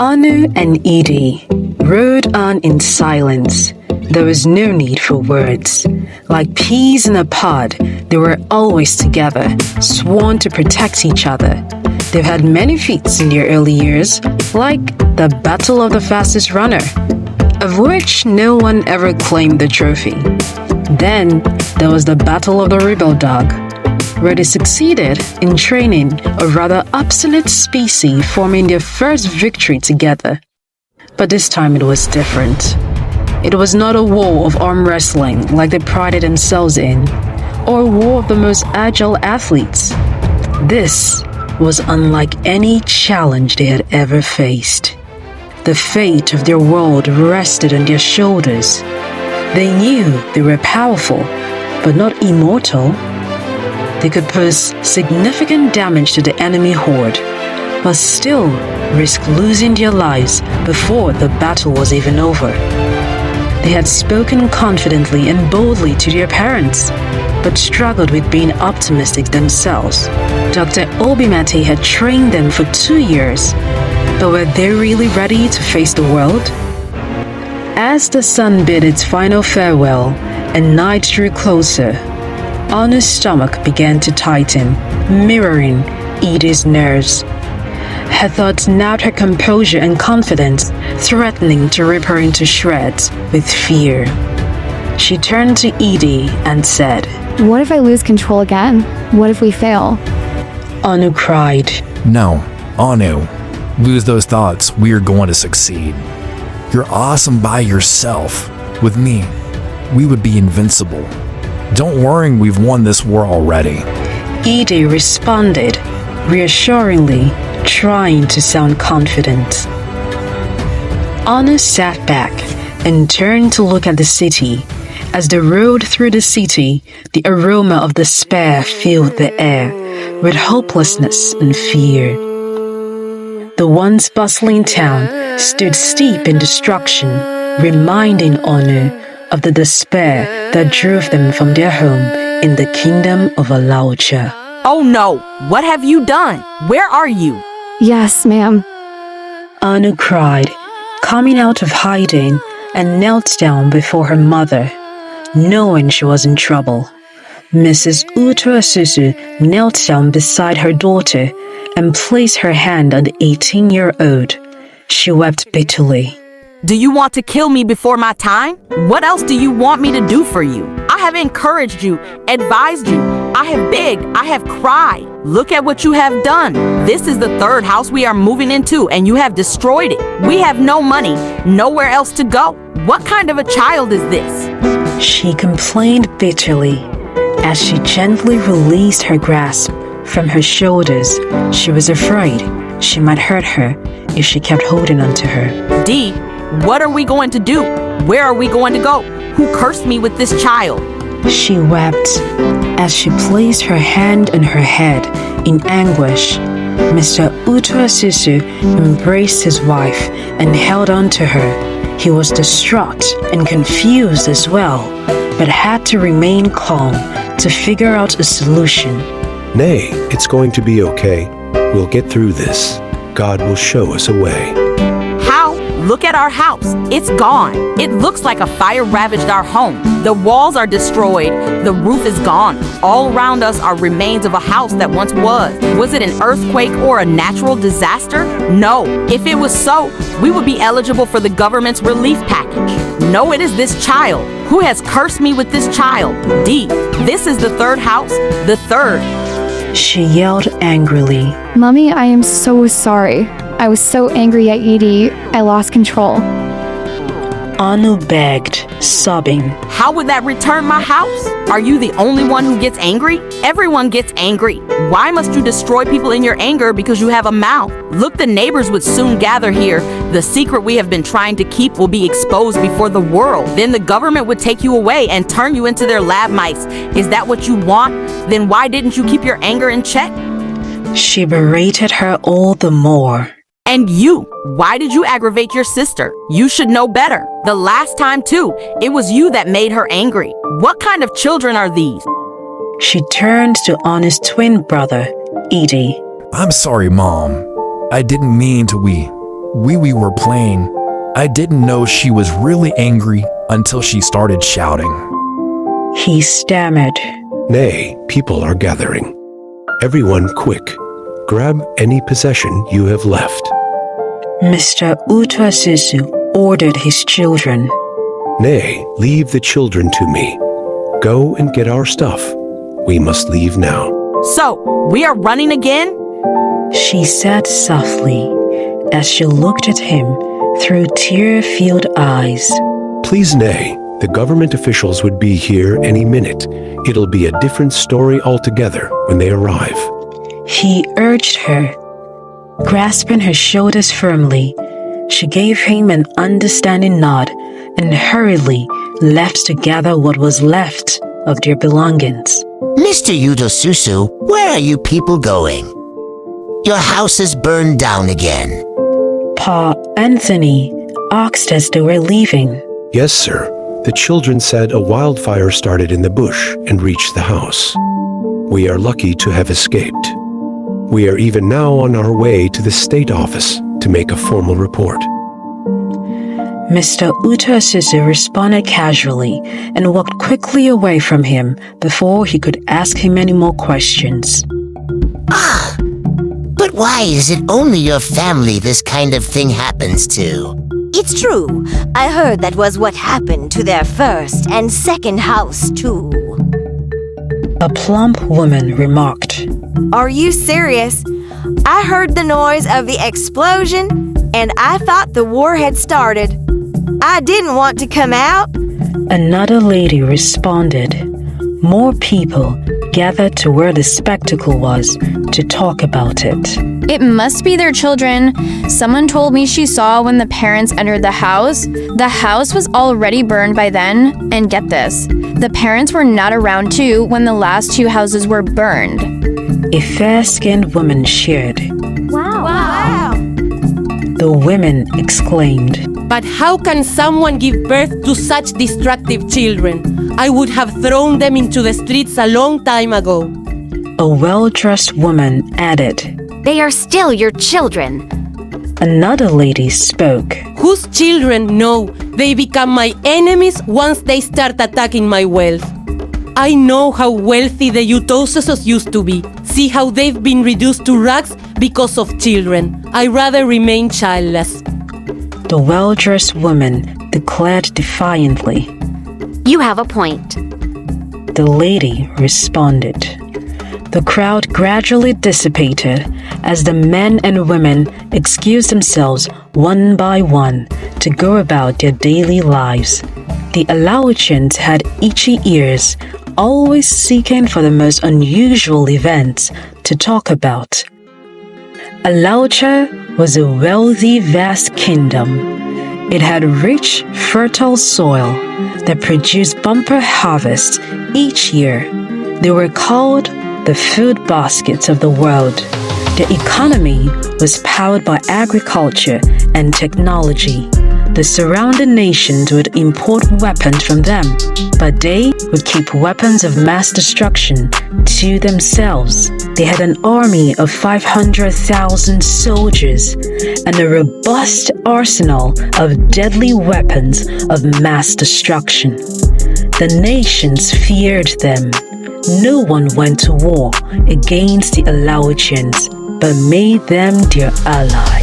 Onu and Ide rode on in silence. There was no need for words. Like peas in a pod, they were always together, sworn to protect each other. They've had many feats in their early years, like the Battle of the Fastest Runner, of which no one ever claimed the trophy. Then there was the Battle of the Rebel Dog, where they succeeded in training a rather obstinate species, forming their first victory together. But this time it was different. It was not a war of arm wrestling like they prided themselves in, or a war of the most agile athletes. This was unlike any challenge they had ever faced. The fate of their world rested on their shoulders. They knew they were powerful, but not immortal. They could pose significant damage to the enemy horde, but still risk losing their lives before the battle was even over. They had spoken confidently and boldly to their parents, but struggled with being optimistic themselves. Dr. Obimate had trained them for 2 years, but were they really ready to face the world? As the sun bid its final farewell and night drew closer, Onu's stomach began to tighten, mirroring Ide's nerves. Her thoughts nabbed her composure and confidence, threatening to rip her into shreds with fear. She turned to Ide and said, "What if I lose control again? What if we fail?" Onu cried. No, Onu. Lose those thoughts. We are going to succeed. You're awesome by yourself. With me, we would be invincible. Don't worry, we've won this war already. Ide responded, reassuringly, trying to sound confident. Onu sat back and turned to look at the city. As they rode through the city, the aroma of despair filled the air with hopelessness and fear. The once bustling town stood steep in destruction, reminding Onu of the despair that drove them from their home in the kingdom of Alaucha. Oh no! What have you done? Where are you? "Yes, ma'am." Onu cried, coming out of hiding, and knelt down before her mother, knowing she was in trouble. Mrs. Utoasusu knelt down beside her daughter and placed her hand on the 18-year-old. She wept bitterly. Do you want to kill me before my time? What else do you want me to do for you? I have encouraged you, advised you. I have begged, I have cried. Look at what you have done. This is the third house we are moving into, and you have destroyed it. We have no money, nowhere else to go. What kind of a child is this? She complained bitterly. As she gently released her grasp from her shoulders, she was afraid she might hurt her if she kept holding on to her. Dee, what are we going to do? Where are we going to go? Who cursed me with this child? She wept as she placed her hand on her head in anguish. Mr. Utoasusu embraced his wife and held on to her. He was distraught and confused as well, but had to remain calm to figure out a solution. Nay, it's going to be okay. We'll get through this. God will show us a way. How? Look at our house. It's gone. It looks like a fire ravaged our home. The walls are destroyed. The roof is gone. All around us are remains of a house that once was. Was it an earthquake or a natural disaster? No. If it was so, we would be eligible for the government's relief package. No, it is this child. Who has cursed me with this child? D. This is the third house. The third. She yelled angrily. "Mommy, I am so sorry. I was so angry at Ide, I lost control." Onu begged, sobbing. How would that return my house? Are you the only one who gets angry? Everyone gets angry. Why must you destroy people in your anger because you have a mouth? Look, the neighbors would soon gather here. The secret we have been trying to keep will be exposed before the world. Then the government would take you away and turn you into their lab mice. Is that what you want? Then why didn't you keep your anger in check? She berated her all the more. And you, why did you aggravate your sister? You should know better. The last time too, it was you that made her angry. What kind of children are these? She turned to Onu's twin brother, Ide. I'm sorry, Mom. I didn't mean to. We were playing. I didn't know she was really angry until she started shouting. He stammered. Nay, people are gathering. Everyone quick, grab any possession you have left. Mr. Utasusu ordered his children. Nay, leave the children to me. Go and get our stuff. We must leave now. So, we are running again? She said softly as she looked at him through tear-filled eyes. Please, nay. The government officials would be here any minute. It'll be a different story altogether when they arrive. He urged her. Grasping her shoulders firmly, she gave him an understanding nod and hurriedly left to gather what was left of their belongings. Mr. Utasusu, where are you people going? Your house is burned down again. Pa Anthony asked as they were leaving. Yes, sir. The children said a wildfire started in the bush and reached the house. We are lucky to have escaped. We are even now on our way to the state office to make a formal report. Mr. Utasusu responded casually and walked quickly away from him before he could ask him any more questions. But why is it only your family this kind of thing happens to? It's true. I heard that was what happened to their first and second house, too. A plump woman remarked. Are you serious? I heard the noise of the explosion, and I thought the war had started. I didn't want to come out. Another lady responded. More people gathered to where the spectacle was to talk about it. It must be their children. Someone told me she saw when the parents entered the house. The house was already burned by then. And get this, the parents were not around too when the last two houses were burned. A fair-skinned woman shared. Wow. The women exclaimed. But how can someone give birth to such destructive children? I would have thrown them into the streets a long time ago. A well-dressed woman added. They are still your children. Another lady spoke. Whose children know they become my enemies once they start attacking my wealth? I know how wealthy the Utasusus used to be. See how they've been reduced to rags because of children. I rather remain childless. The well-dressed woman declared defiantly. You have a point. The lady responded. The crowd gradually dissipated as the men and women excused themselves one by one to go about their daily lives. The Alawichans had itchy ears, always seeking for the most unusual events to talk about. Alaucha was a wealthy, vast kingdom. It had rich, fertile soil that produced bumper harvests each year. They were called the food baskets of the world. The economy was powered by agriculture and technology. The surrounding nations would import weapons from them, but they would keep weapons of mass destruction to themselves. They had an army of 500,000 soldiers and a robust arsenal of deadly weapons of mass destruction. The nations feared them. No one went to war against the Alawichans, but made them their ally.